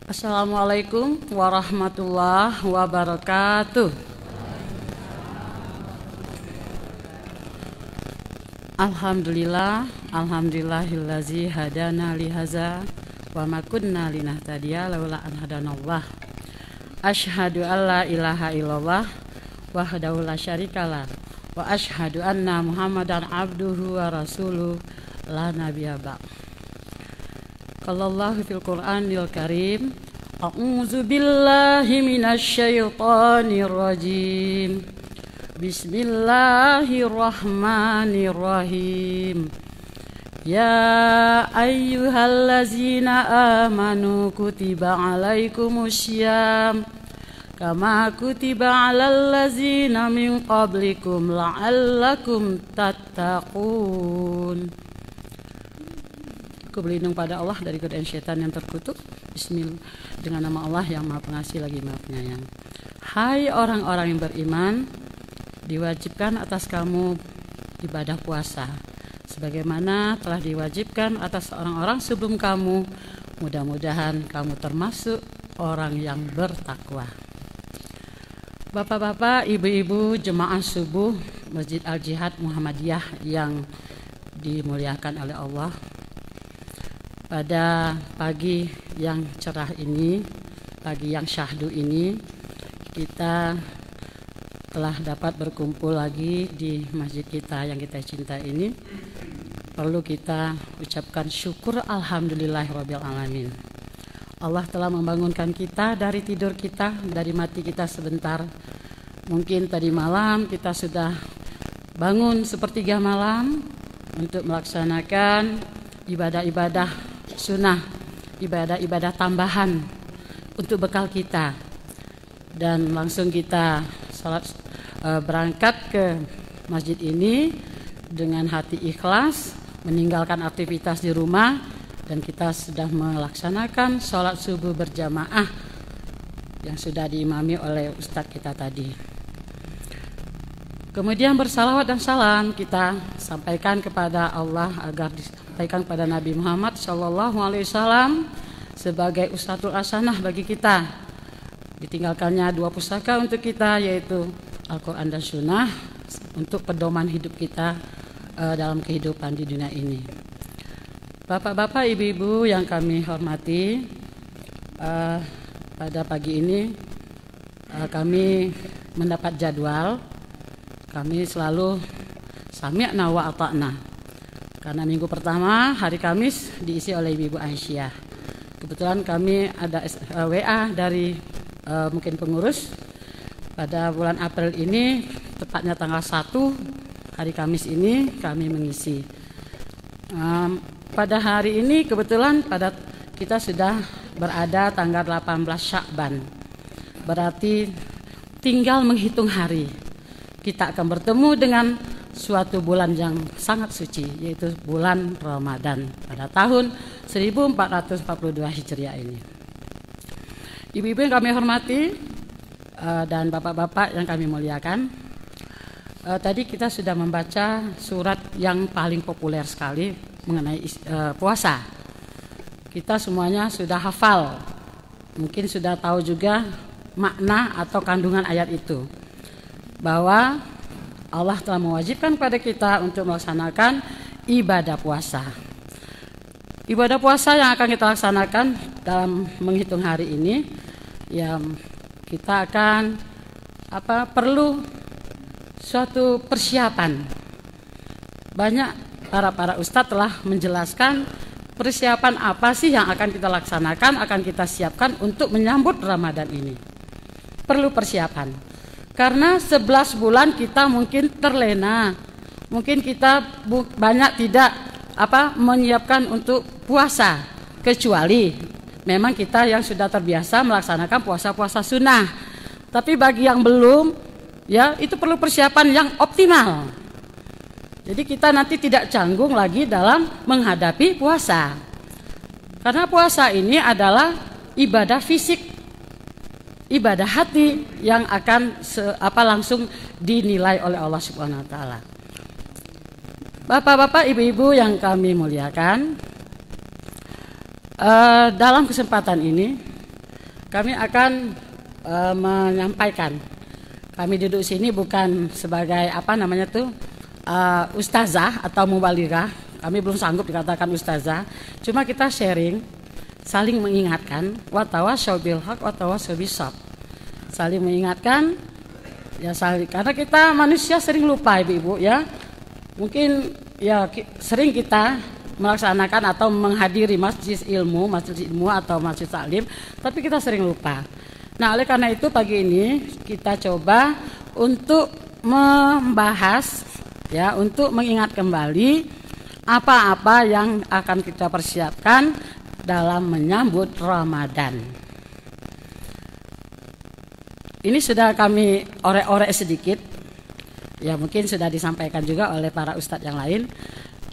Assalamualaikum warahmatullahi wabarakatuh. Alhamdulillahillazi hadana lihaza wa ma kunna linahtadiya laula an hadanallah. Asyhadu an la ilaha illallah wahdahu la syarikalah wa asyhadu anna Muhammadan abduhu wa rasuluh la nabiyya ba'd. Qallallahu fil Qur'anil Karim, a'udzu billahi minasy syaithanir rajim. Bismillahirrahmanirrahim. Ya ayyuhallazina amanu kutiba alaikumussyam kama kutiba alal ladzina min qablikum la'allakum tattaqun. Aku berlindung pada Allah dari godaan syaitan yang terkutuk. Bismillah, dengan nama Allah yang Maha Pengasih lagi Maha Penyayang. Hai orang-orang yang beriman, diwajibkan atas kamu ibadah puasa sebagaimana telah diwajibkan atas orang-orang sebelum kamu. Mudah-mudahan kamu termasuk orang yang bertakwa. Bapak-bapak, ibu-ibu jemaah subuh Masjid Al-Jihad Muhammadiyah yang dimuliakan oleh Allah, pada pagi yang cerah ini, pagi yang syahdu ini, kita telah dapat berkumpul lagi di masjid kita yang kita cintai ini. Perlu kita ucapkan syukur alhamdulillahirabbil alamin. Allah telah membangunkan kita dari tidur kita, dari mati kita sebentar. Mungkin tadi malam kita sudah bangun sepertiga malam untuk melaksanakan ibadah-ibadah sunnah, ibadah-ibadah tambahan untuk bekal kita, dan langsung kita berangkat ke masjid ini dengan hati ikhlas, meninggalkan aktivitas di rumah, dan kita sudah melaksanakan sholat subuh berjamaah yang sudah diimami oleh ustadz kita tadi. Kemudian bersalawat dan salam kita sampaikan kepada Allah agar disampaikan kepada Nabi Muhammad SAW sebagai uswatul hasanah bagi kita. Ditinggalkannya dua pusaka untuk kita, yaitu Al-Quran dan Sunnah, untuk pedoman hidup kita dalam kehidupan di dunia ini. Bapak-bapak, ibu-ibu yang kami hormati, pada pagi ini kami mendapat jadwal. Kami selalu sami'na wa ata'na, karena minggu pertama hari Kamis diisi oleh Ibu Aisyah. Kebetulan kami ada WA dari mungkin pengurus pada bulan April ini, tepatnya tanggal 1 hari Kamis ini kami mengisi. Pada hari ini kebetulan kita sudah berada tanggal 18 Sya'ban, berarti tinggal menghitung hari kita akan bertemu dengan suatu bulan yang sangat suci, yaitu bulan Ramadan pada tahun 1442 Hijriah ini. Ibu-ibu yang kami hormati dan bapak-bapak yang kami muliakan, tadi kita sudah membaca surat yang paling populer sekali mengenai puasa. Kita semuanya sudah hafal, mungkin sudah tahu juga makna atau kandungan ayat itu, bahwa Allah telah mewajibkan pada kita untuk melaksanakan ibadah puasa. Ibadah puasa yang akan kita laksanakan dalam menghitung hari ini, ya kita akan perlu suatu persiapan. Banyak para ustadz telah menjelaskan persiapan apa sih yang akan kita laksanakan, akan kita siapkan untuk menyambut Ramadan ini. Perlu persiapan. Karena 11 bulan kita mungkin terlena, mungkin kita banyak tidak menyiapkan untuk puasa, kecuali memang kita yang sudah terbiasa melaksanakan puasa-puasa sunnah. Tapi bagi yang belum, ya itu perlu persiapan yang optimal. Jadi kita nanti tidak canggung lagi dalam menghadapi puasa. Karena puasa ini adalah ibadah fisik, ibadah hati yang akan langsung dinilai oleh Allah Subhanahu wa taala. Bapak-bapak, ibu-ibu yang kami muliakan, dalam kesempatan ini kami akan menyampaikan. Kami duduk sini bukan sebagai ustazah atau mubaligah. Kami belum sanggup dikatakan ustazah. Cuma kita sharing, saling mengingatkan, wa tawassaw bil haq wa tawassaw bis sabr. Saling mengingatkan, ya karena kita manusia sering lupa ibu-ibu ya. Mungkin ya sering kita melaksanakan atau menghadiri masjid ilmu atau masjid taklim, tapi kita sering lupa. Nah, oleh karena itu pagi ini kita coba untuk membahas ya, untuk mengingat kembali apa-apa yang akan kita persiapkan dalam menyambut Ramadan. Ini sudah kami orek-orek sedikit, ya mungkin sudah disampaikan juga oleh para ustadz yang lain.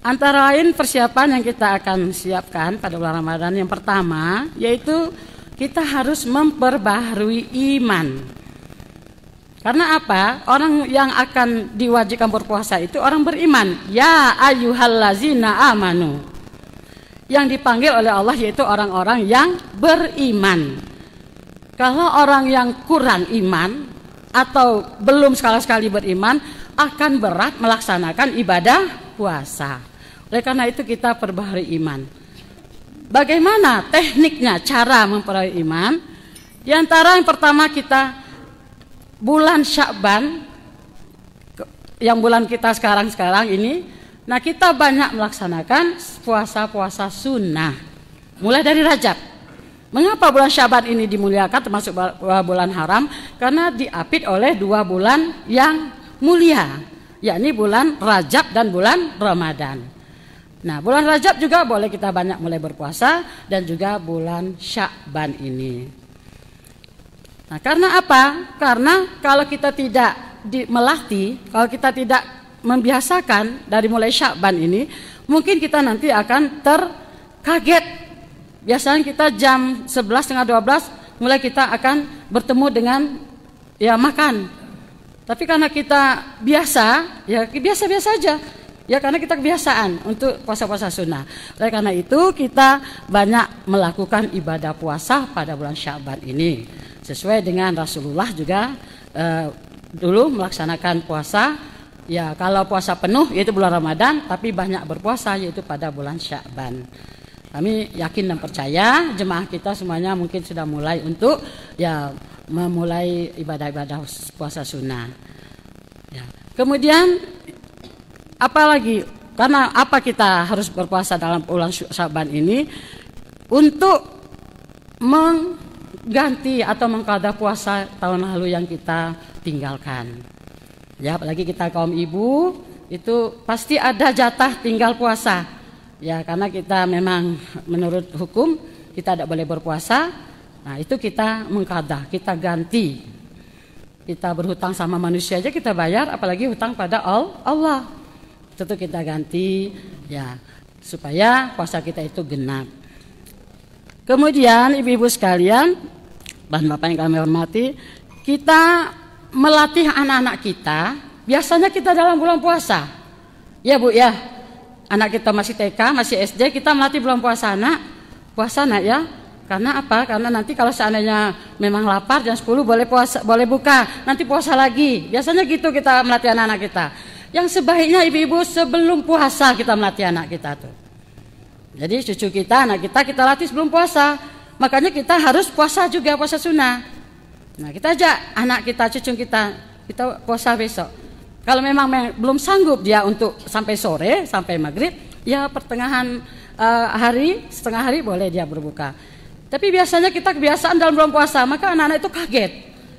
Antara lain persiapan yang kita akan siapkan pada bulan Ramadan yang pertama, yaitu kita harus memperbaharui iman. Karena apa? Orang yang akan diwajibkan berpuasa itu orang beriman. Ya ayyuhallazina amanu. Yang dipanggil oleh Allah yaitu orang-orang yang beriman. Kalau orang yang kurang iman atau belum sekali-sekali beriman, akan berat melaksanakan ibadah puasa. Oleh karena itu kita perbaharui iman. Bagaimana tekniknya, cara memperbaharui iman? Di antara yang pertama kita bulan Sya'ban, yang bulan kita sekarang ini, nah kita banyak melaksanakan puasa-puasa sunnah. Mulai dari Rajab. Mengapa bulan Sya'ban ini dimuliakan termasuk bulan haram? Karena diapit oleh 2 bulan yang mulia, yakni bulan Rajab dan bulan Ramadan. Nah, bulan Rajab juga boleh kita banyak mulai berpuasa dan juga bulan Sya'ban ini. Nah, karena apa? Karena kalau kita tidak melatih, kalau kita tidak membiasakan dari mulai Sya'ban ini, mungkin kita nanti akan terkaget. Biasanya kita jam 11, setengah 12 mulai kita akan bertemu dengan ya makan. Tapi karena kita biasa, ya biasa-biasa aja. Ya karena kita kebiasaan untuk puasa-puasa sunnah. Oleh karena itu kita banyak melakukan ibadah puasa pada bulan Sya'ban ini. Sesuai dengan Rasulullah juga dulu melaksanakan puasa. Ya kalau puasa penuh yaitu bulan Ramadan, tapi banyak berpuasa yaitu pada bulan Sya'ban. Kami yakin dan percaya jemaah kita semuanya mungkin sudah mulai untuk ya memulai ibadah-ibadah puasa sunnah. Ya. Kemudian apalagi karena apa kita harus berpuasa dalam bulan Sya'ban ini untuk mengganti atau mengqadha puasa tahun lalu yang kita tinggalkan. Ya, apalagi kita kaum ibu itu pasti ada jatah tinggal puasa. Ya, karena kita memang menurut hukum kita tidak boleh berpuasa. Nah, itu kita mengqadha, kita ganti. Kita berhutang sama manusia aja kita bayar, apalagi hutang pada Allah. Tentu kita ganti ya supaya puasa kita itu genap. Kemudian ibu-ibu sekalian dan bapak yang kami hormati, kita melatih anak-anak kita. Biasanya kita dalam bulan puasa, ya Bu ya, anak kita masih TK, masih SD, kita melatih bulan puasa nak ya. Karena apa? Karena nanti kalau seandainya memang lapar jam 10 boleh puasa, boleh buka, nanti puasa lagi. Biasanya gitu kita melatih anak-anak kita. Yang sebaiknya ibu-ibu sebelum puasa kita melatih anak kita tuh. Jadi cucu kita, anak kita latih sebelum puasa. Makanya kita harus puasa juga, puasa sunnah. Nah, kita ajak anak kita, cucu kita puasa besok. Kalau memang belum sanggup dia untuk sampai sore, sampai maghrib, ya pertengahan hari, setengah hari boleh dia berbuka. Tapi biasanya kita kebiasaan dalam bulan puasa, maka anak-anak itu kaget.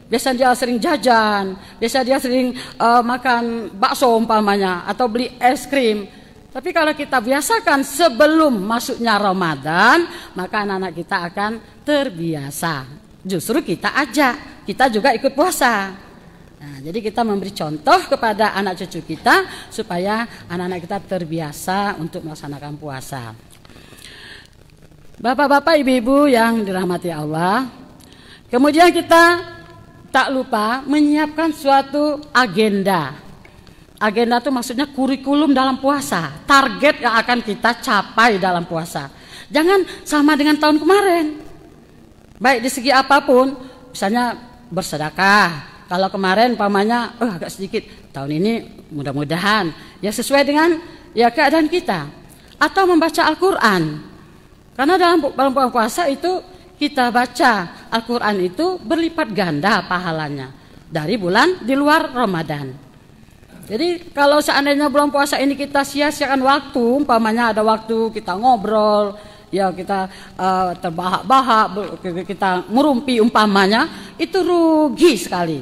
Biasanya dia sering jajan, biasanya dia sering makan bakso umpamanya, atau beli es krim. Tapi kalau kita biasakan sebelum masuknya Ramadan, maka anak-anak kita akan terbiasa. Justru kita ajak, kita juga ikut puasa. Nah, jadi kita memberi contoh kepada anak cucu kita supaya anak-anak kita terbiasa untuk melaksanakan puasa. Bapak-bapak, ibu-ibu yang dirahmati Allah, kemudian kita tak lupa menyiapkan suatu agenda. Agenda itu maksudnya kurikulum dalam puasa, target yang akan kita capai dalam puasa. Jangan sama dengan tahun kemarin. Baik di segi apapun, misalnya bersedekah. Kalau kemarin umpamanya agak sedikit, tahun ini mudah-mudahan ya sesuai dengan ya keadaan kita. Atau membaca Al-Qur'an. Karena dalam bulan puasa itu kita baca Al-Qur'an itu berlipat ganda pahalanya dari bulan di luar Ramadan. Jadi kalau seandainya bulan puasa ini kita sia-siakan waktu, umpamanya ada waktu kita ngobrol, ya kita terbahak-bahak, kita merumpi umpamanya, itu rugi sekali.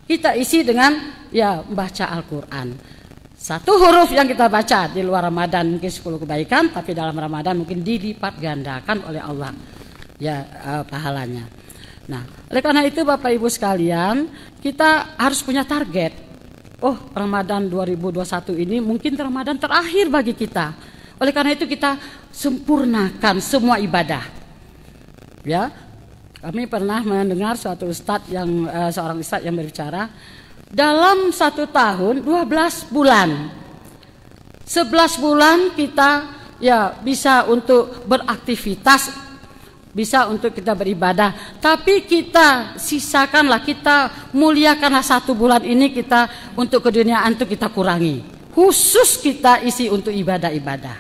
Kita isi dengan ya membaca Al-Qur'an. Satu huruf yang kita baca di luar Ramadan mungkin 10 kebaikan, tapi dalam Ramadan mungkin dilipat gandakan oleh Allah ya pahalanya. Nah, oleh karena itu Bapak Ibu sekalian, kita harus punya target. Oh, Ramadan 2021 ini mungkin Ramadan terakhir bagi kita. Oleh karena itu kita sempurnakan semua ibadah. Ya, kami pernah mendengar suatu seorang ustadz yang berbicara, dalam 1 tahun 12 bulan, 11 bulan kita ya bisa untuk beraktivitas, bisa untuk kita beribadah, tapi kita sisakanlah, kita muliakanlah 1 bulan ini kita untuk keduniaan itu kita kurangi. Khusus kita isi untuk ibadah-ibadah.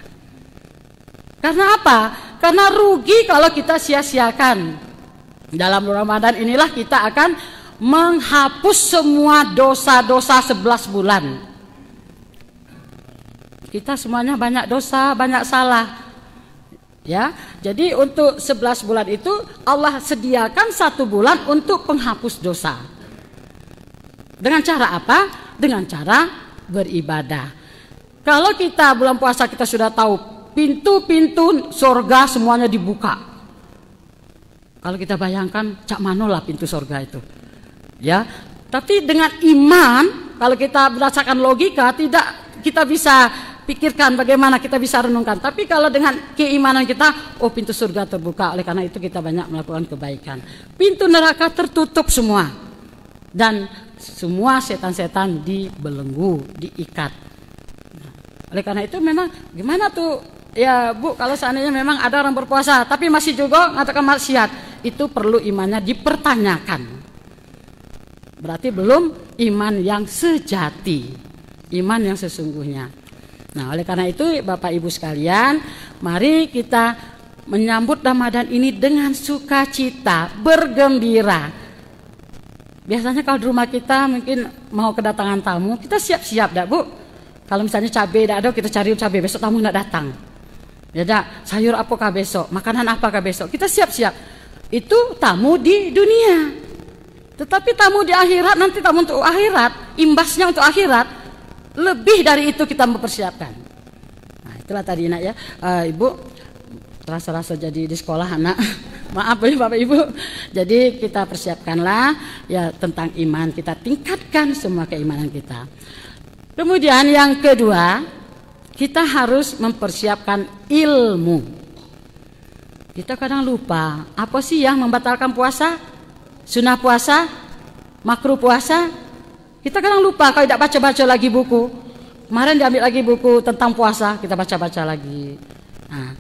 Karena apa? Karena rugi kalau kita sia-siakan. Dalam Ramadan inilah kita akan menghapus semua dosa-dosa 11 bulan. Kita semuanya banyak dosa, banyak salah. Ya, jadi untuk 11 bulan itu Allah sediakan 1 bulan untuk penghapus dosa. Dengan cara apa? Dengan cara beribadah. Kalau kita bulan puasa kita sudah tahu pintu-pintu surga semuanya dibuka. Kalau kita bayangkan cak manolah pintu surga itu. Ya, tapi dengan iman, kalau kita berdasarkan logika tidak kita bisa pikirkan bagaimana kita bisa renungkan. Tapi kalau dengan keimanan kita, oh pintu surga terbuka. Oleh karena itu kita banyak melakukan kebaikan. Pintu neraka tertutup semua. Dan semua setan-setan dibelenggu, diikat. Oleh karena itu memang gimana tuh ya Bu, kalau seandainya memang ada orang berpuasa tapi masih juga mengatakan maksiat, itu perlu imannya dipertanyakan. Berarti belum iman yang sejati, iman yang sesungguhnya. Nah, oleh karena itu Bapak Ibu sekalian, mari kita menyambut Ramadan ini dengan sukacita, bergembira. Biasanya kalau di rumah kita mungkin mau kedatangan tamu, kita siap-siap dah Bu. Kalau misalnya cabai tidak ada, kita cari cabai, besok tamu tidak datang. Ya dah, sayur apakah besok, makanan apakah besok, kita siap-siap. Itu tamu di dunia. Tetapi tamu di akhirat, nanti tamu untuk akhirat, imbasnya untuk akhirat, lebih dari itu kita mempersiapkan. Nah, itulah tadi nak ya, Ibu rasa-rasa jadi di sekolah anak. Maaf ya Bapak Ibu. Jadi kita persiapkanlah ya tentang iman, kita tingkatkan semua keimanan kita. Kemudian yang kedua, kita harus mempersiapkan ilmu. Kita kadang lupa, apa sih yang membatalkan puasa? Sunnah puasa? Makruh puasa? Kita kadang lupa kalau tidak baca-baca lagi buku. Kemarin diambil lagi buku tentang puasa, kita baca-baca lagi. Nah,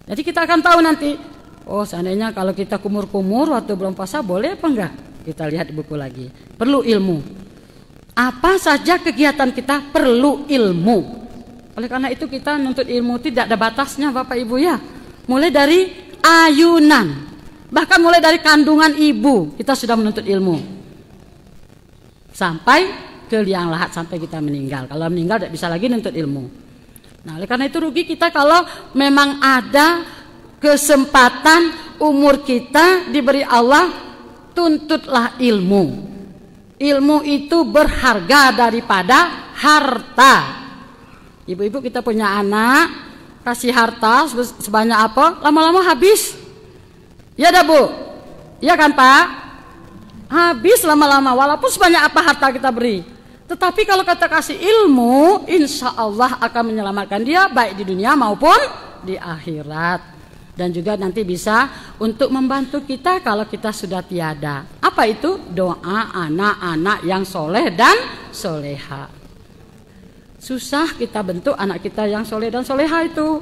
jadi kita akan tahu nanti, oh seandainya kalau kita kumur-kumur waktu belum puasa boleh apa enggak? Kita lihat di buku lagi. Perlu ilmu. Apa saja kegiatan kita perlu ilmu. Oleh karena itu kita nuntut ilmu tidak ada batasnya Bapak Ibu ya. Mulai dari ayunan, bahkan mulai dari kandungan ibu kita sudah menuntut ilmu. Sampai ke liang lahat, sampai kita meninggal. Kalau meninggal tidak bisa lagi nuntut ilmu. Nah, oleh karena itu rugi kita kalau memang ada kesempatan umur kita diberi Allah, tuntutlah ilmu. Ilmu itu berharga daripada harta. Ibu-ibu kita punya anak, kasih harta sebanyak apa, lama-lama habis. Ya dah Bu, ya kan Pak? Habis lama-lama, walaupun sebanyak apa harta kita beri. Tetapi kalau kita kasih ilmu, insya Allah akan menyelamatkan dia baik di dunia maupun di akhirat. Dan juga nanti bisa untuk membantu kita kalau kita sudah tiada. Apa itu? Doa anak-anak yang soleh dan soleha. Susah kita bentuk anak kita yang soleh dan soleha itu.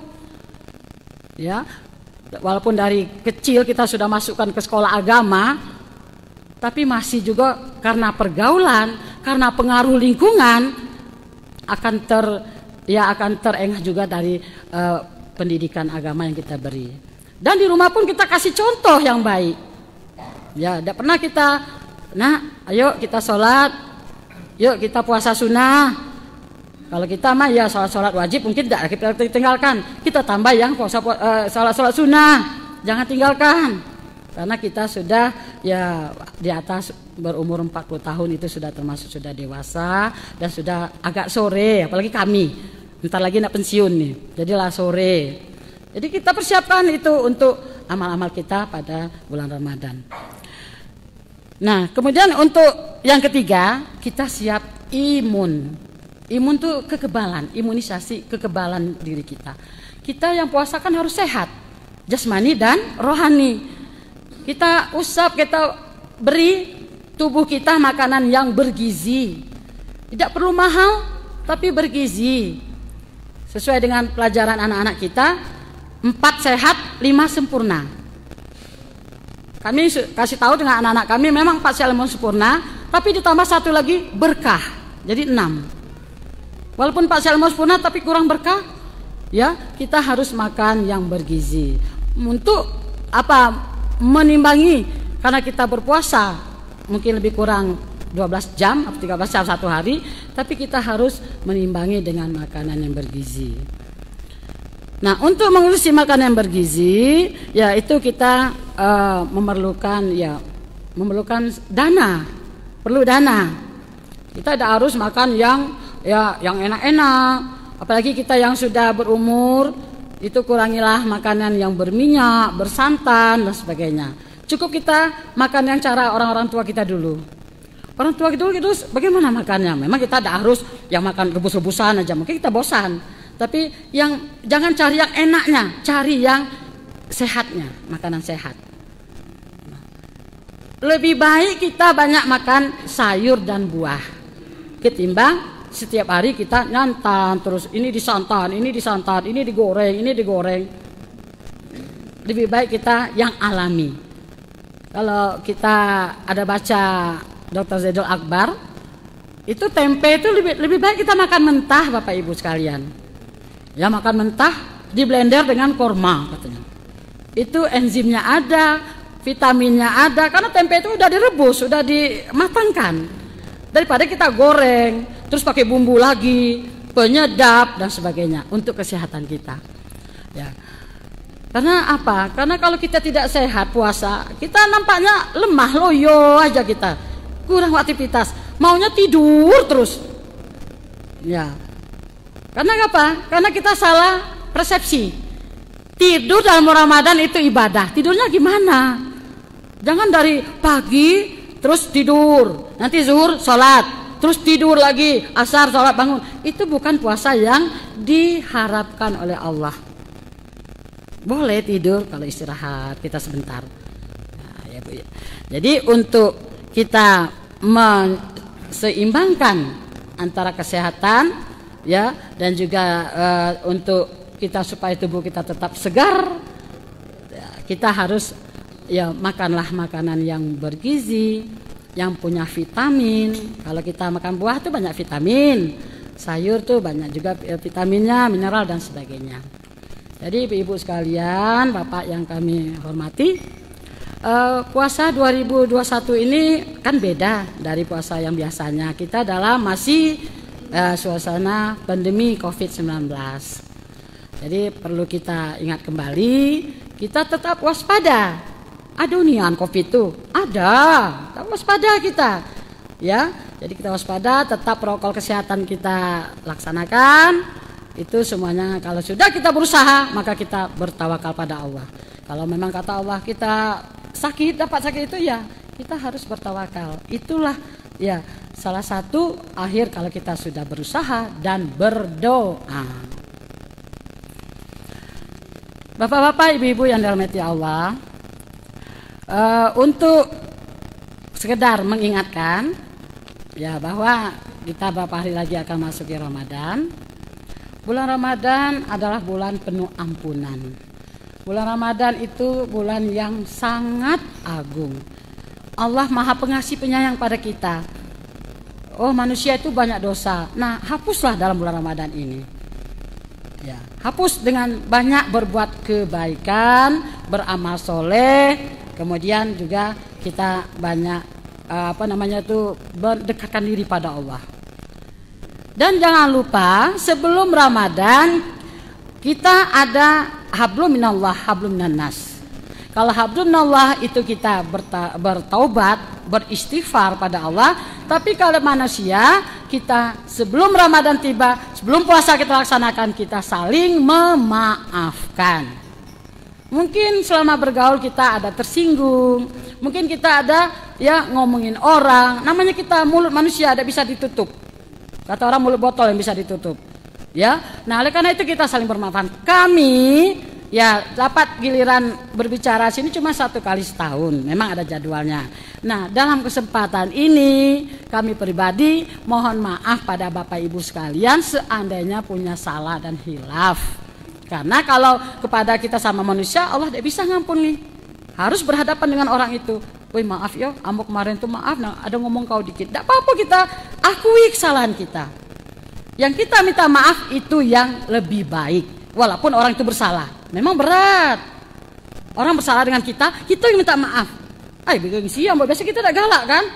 Ya, Walaupun dari kecil kita sudah masukkan ke sekolah agama, tapi masih juga karena pergaulan, karena pengaruh lingkungan akan terengah juga dari pendidikan agama yang kita beri. Dan di rumah pun kita kasih contoh yang baik. Ya, tidak pernah kita, ayo kita sholat, yuk kita puasa sunnah. Kalau kita mah ya sholat wajib mungkin tidak kita tinggalkan. Kita tambah yang sholat sunnah, jangan tinggalkan. Karena kita sudah ya di atas berumur 40 tahun itu sudah termasuk sudah dewasa dan sudah agak sore, apalagi kami. Bentar lagi nak pensiun nih, jadilah sore. Jadi kita persiapkan itu untuk amal-amal kita pada bulan Ramadan. Nah, kemudian untuk yang ketiga, kita siap imun. Imun itu kekebalan, imunisasi kekebalan diri kita. Kita yang puasa kan harus sehat, jasmani dan rohani. Kita usap, kita beri tubuh kita makanan yang bergizi. Tidak perlu mahal, tapi bergizi. Sesuai dengan pelajaran anak-anak kita, 4 sehat, 5 sempurna. Kami kasih tahu dengan anak-anak kami memang 4 sehat 5 sempurna, tapi ditambah 1 lagi berkah, jadi 6. Walaupun 4 sehat 5 sempurna tapi kurang berkah, ya kita harus makan yang bergizi. Untuk apa? Menimbangi, karena kita berpuasa mungkin lebih kurang 12 jam atau 13 jam 1 hari, tapi kita harus menimbangi dengan makanan yang bergizi. Nah, untuk mengurusi makanan yang bergizi, ya itu kita memerlukan dana, perlu dana. Kita tidak harus makan yang enak-enak, apalagi kita yang sudah berumur, itu kurangilah makanan yang berminyak, bersantan dan sebagainya. Cukup kita makan yang cara orang-orang tua kita dulu. Orang tua kita dulu bagaimana makannya? Memang kita tidak harus yang makan rebus-rebusan aja, mungkin kita bosan. Tapi yang jangan cari yang enaknya, cari yang sehatnya, makanan sehat. Lebih baik kita banyak makan sayur dan buah ketimbang setiap hari kita nyantan terus, ini disantan, ini digoreng. Lebih baik kita yang alami. Kalau kita ada baca Dr. Zaidul Akbar, itu tempe itu lebih baik kita makan mentah, Bapak Ibu sekalian. Ya, makan mentah di blender dengan korma katanya. Itu enzimnya ada, vitaminnya ada, karena tempe itu udah direbus, sudah dimatangkan. Daripada kita goreng, terus pakai bumbu lagi, penyedap dan sebagainya untuk kesehatan kita. Ya. Karena apa? Karena kalau kita tidak sehat puasa, kita nampaknya lemah, loyo aja kita. Kurang aktivitas, maunya tidur terus. Ya. Karena apa? Karena kita salah persepsi. Tidur dalam Ramadan itu ibadah. Tidurnya gimana? Jangan dari pagi terus tidur, nanti zuhur sholat, terus tidur lagi, asar sholat bangun. Itu bukan puasa yang diharapkan oleh Allah. Boleh tidur kalau istirahat kita sebentar. Nah, ya Bu. Jadi untuk kita seimbangkan antara kesehatan, ya, dan juga untuk kita supaya tubuh kita tetap segar, ya, kita harus ya makanlah makanan yang bergizi, yang punya vitamin. Kalau kita makan buah tuh banyak vitamin, sayur tuh banyak juga vitaminnya, mineral dan sebagainya. Jadi Ibu sekalian, Bapak yang kami hormati, puasa 2021 ini kan beda dari puasa yang biasanya. Kita dalam masih suasana pandemi COVID-19. Jadi perlu kita ingat kembali, kita tetap waspada. Adonian COVID itu ada, tetap waspada kita. Ya, jadi kita waspada, tetap protokol kesehatan kita laksanakan. Itu semuanya, kalau sudah kita berusaha, maka kita bertawakal pada Allah. Kalau memang kata Allah kita dapat sakit itu, ya kita harus bertawakal. Itulah ya salah satu akhir kalau kita sudah berusaha dan berdoa. Bapak-bapak, ibu-ibu yang dirahmati Allah, untuk sekedar mengingatkan ya bahwa kita beberapa hari lagi akan masuk Ramadan. Bulan Ramadan adalah bulan penuh ampunan. Bulan Ramadan itu bulan yang sangat agung. Allah Maha Pengasih Penyayang pada kita. Oh, manusia itu banyak dosa. Nah, hapuslah dalam bulan Ramadan ini. Ya, hapus dengan banyak berbuat kebaikan, beramal soleh, kemudian juga kita banyak mendekatkan diri pada Allah. Dan jangan lupa sebelum Ramadan kita ada hablum minallah, hablum minannas. Kalau hablum minallah itu kita bertaubat, beristighfar pada Allah. Tapi kalau manusia, kita sebelum Ramadan tiba, sebelum puasa kita laksanakan, kita saling memaafkan. Mungkin selama bergaul kita ada tersinggung, mungkin kita ada ngomongin orang. Namanya kita mulut manusia ada bisa ditutup. Kata orang mulut botol yang bisa ditutup. Ya, nah oleh karena itu kita saling bermaafan. Kami dapat giliran berbicara sini cuma 1 kali setahun. Memang ada jadwalnya. Nah, dalam kesempatan ini kami pribadi mohon maaf pada Bapak Ibu sekalian seandainya punya salah dan hilaf. Karena kalau kepada kita sama manusia Allah tidak bisa ngampuni. Harus berhadapan dengan orang itu. Woi maaf ya, ambo kemarin tuh maaf, nah ada ngomong kau dikit. Tidak apa-apa, kita akui kesalahan kita. Yang kita minta maaf itu yang lebih baik. Walaupun orang itu bersalah. Memang berat. Orang bersalah dengan kita yang minta maaf. Bikin sih ambo, biasa kita tidak galak kan?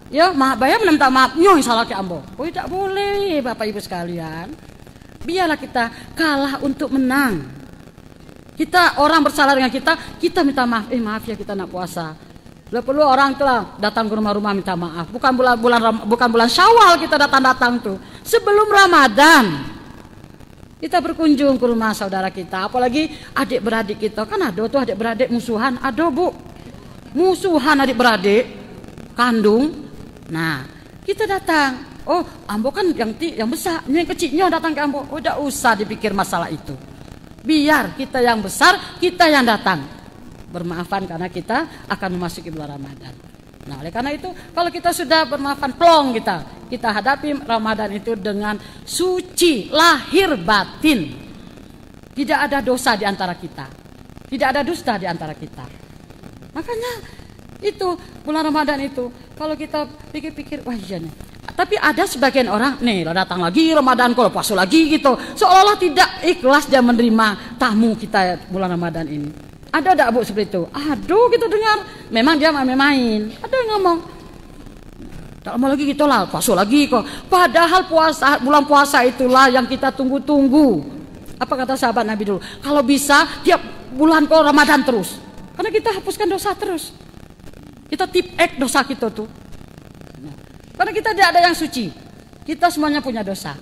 Ya, maaf bayar minta maaf, nyoy salah ke ambo. Oh, tidak boleh Bapak Ibu sekalian. Biarlah kita kalah untuk menang. Kita orang bersalah dengan kita minta maaf. Maaf ya kita nak puasa. Bila perlu orang telah datang ke rumah-rumah minta maaf. Bukan bulan Syawal kita datang tuh. Sebelum Ramadan kita berkunjung ke rumah saudara kita. Apalagi adik-beradik kita. Kan ada tuh adik-beradik musuhan. Ada bu. Musuhan adik-beradik kandung. Nah kita datang. Oh ambo kan yang besar. Yang kecilnya datang ke ambo. Oh tidak usah dipikir masalah itu. Biar kita yang besar, kita yang datang. Bermaafan karena kita akan memasuki bulan Ramadan. Nah oleh karena itu kalau kita sudah bermaafan plong kita hadapi Ramadan itu dengan suci lahir batin. Tidak ada dosa di antara kita. Tidak ada dusta di antara kita. Makanya itu bulan Ramadan itu kalau kita pikir-pikir wah iya nih. Tapi ada sebagian orang nih datang lagi Ramadan kalau puasa lagi gitu. Seolah-olah tidak ikhlas dia menerima tamu kita bulan Ramadan ini. Ada tak bu seperti itu? Aduh kita dengar. Memang dia main-main. Ada yang ngomong. Tak lama lagi gitu lah, puasa lagi kok. Padahal bulan puasa itulah yang kita tunggu-tunggu. Apa kata sahabat Nabi dulu? Kalau bisa tiap bulan kok Ramadan terus. Karena kita hapuskan dosa terus. Kita tip dosa kita tuh. Karena kita tidak ada yang suci. Kita semuanya punya dosa.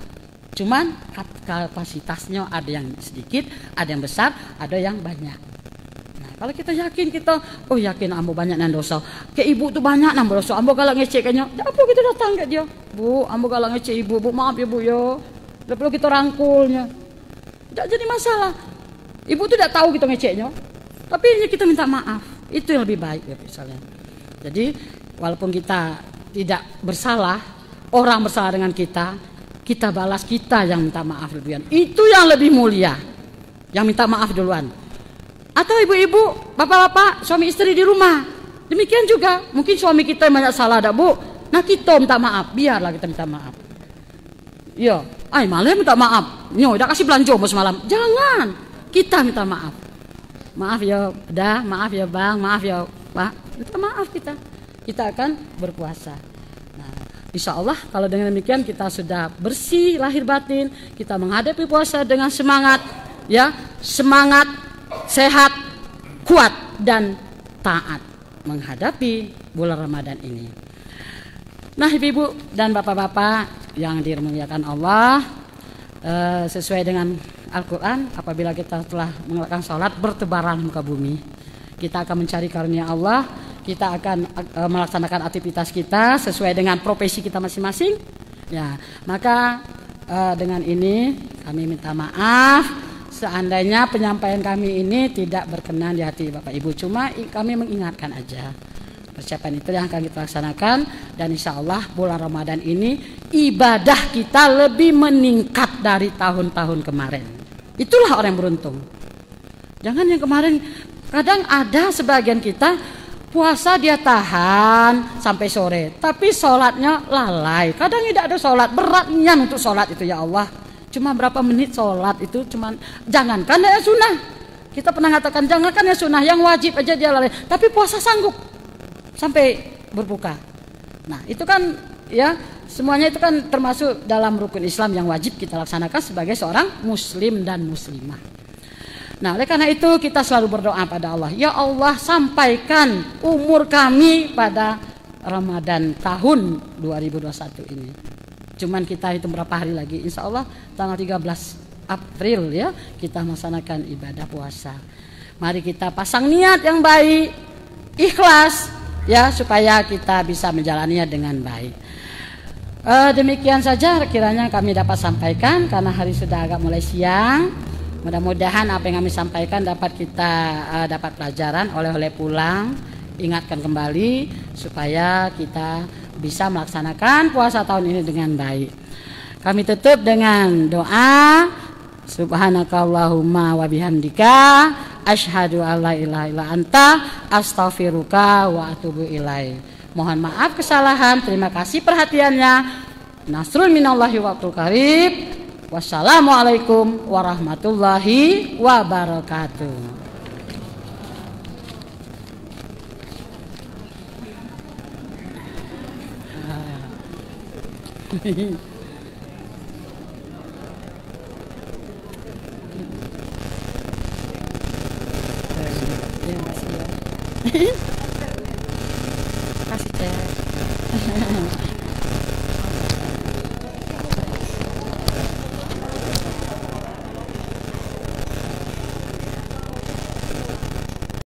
Cuman kapasitasnya ada yang sedikit, ada yang besar, ada yang banyak. Kalau kita yakin yakin ambo banyak nan dosa. Ke ibu tuh banyak nan dosa. Ambo galak ngecek kayaknya. Apa kita datang ke dia? Bu, ambo galak ngecek ibu. Bu, maaf ya bu yo. Tidak perlu kita rangkulnya. Tidak jadi masalah. Ibu tuh tidak tahu kita ngeceknya. Tapi kita minta maaf. Itu yang lebih baik ya misalnya. Jadi walaupun kita tidak bersalah, orang bersalah dengan kita balas kita yang minta maaf duluan. Itu yang lebih mulia. Yang minta maaf duluan. Atau ibu-ibu, bapak-bapak, suami istri di rumah. Demikian juga, mungkin suami kita yang banyak salah ada bu. Nah kita minta maaf, biarlah kita minta maaf. Ya, malah minta maaf. Nyo, udah kasih belanja bos malam. Jangan, kita minta maaf. Maaf ya, udah, maaf ya bang, maaf ya pak. Minta maaf kita. Kita akan berpuasa. Nah, insya Allah kalau dengan demikian kita sudah bersih lahir batin. Kita menghadapi puasa dengan semangat, semangat. Sehat, kuat, dan taat menghadapi bulan Ramadan ini. Nah ibu-ibu dan bapak-bapak yang dimuliakan Allah, sesuai dengan Al-Quran, apabila kita telah melakukan sholat bertebaran muka bumi, kita akan mencari karunia Allah, kita akan melaksanakan aktivitas kita sesuai dengan profesi kita masing-masing. Ya, maka dengan ini kami minta maaf seandainya penyampaian kami ini tidak berkenan di hati Bapak Ibu. Cuma kami mengingatkan aja. Persiapan itu yang akan kita laksanakan. Dan insya Allah bulan Ramadan ini ibadah kita lebih meningkat dari tahun-tahun kemarin. Itulah orang yang beruntung. Jangan yang kemarin, kadang ada sebagian kita puasa dia tahan sampai sore, tapi sholatnya lalai. Kadang tidak ada sholat, beratnya untuk sholat itu ya Allah. Cuma berapa menit sholat itu, cuman jangankan ya sunnah. Kita pernah katakan jangankan ya sunnah, yang wajib aja dia lalai. Tapi puasa sanggup sampai berbuka. Nah itu kan ya, semuanya itu kan termasuk dalam rukun Islam yang wajib kita laksanakan sebagai seorang muslim dan muslimah. Nah oleh karena itu kita selalu berdoa pada Allah, ya Allah sampaikan umur kami pada Ramadan tahun 2021 ini. Cuman kita hitung berapa hari lagi, insya Allah tanggal 13 April ya kita melaksanakan ibadah puasa. Mari kita pasang niat yang baik, ikhlas ya, supaya kita bisa menjalaninya dengan baik. Demikian saja kiranya kami dapat sampaikan karena hari sudah agak mulai siang. Mudah-mudahan apa yang kami sampaikan dapat kita dapat pelajaran, oleh-oleh pulang, ingatkan kembali supaya kita bisa melaksanakan puasa tahun ini dengan baik. Kami tutup dengan doa, subhanakallahumma wa bihamdika asyhadu alla ilaha illa anta astaghfiruka wa atubu ilaik. Mohon maaf kesalahan, terima kasih perhatiannya. Nasrul minallahi wa barakatuh qarib. Wassalamualaikum warahmatullahi wabarakatuh. Terima kasih ya. Terima kasih, Teh.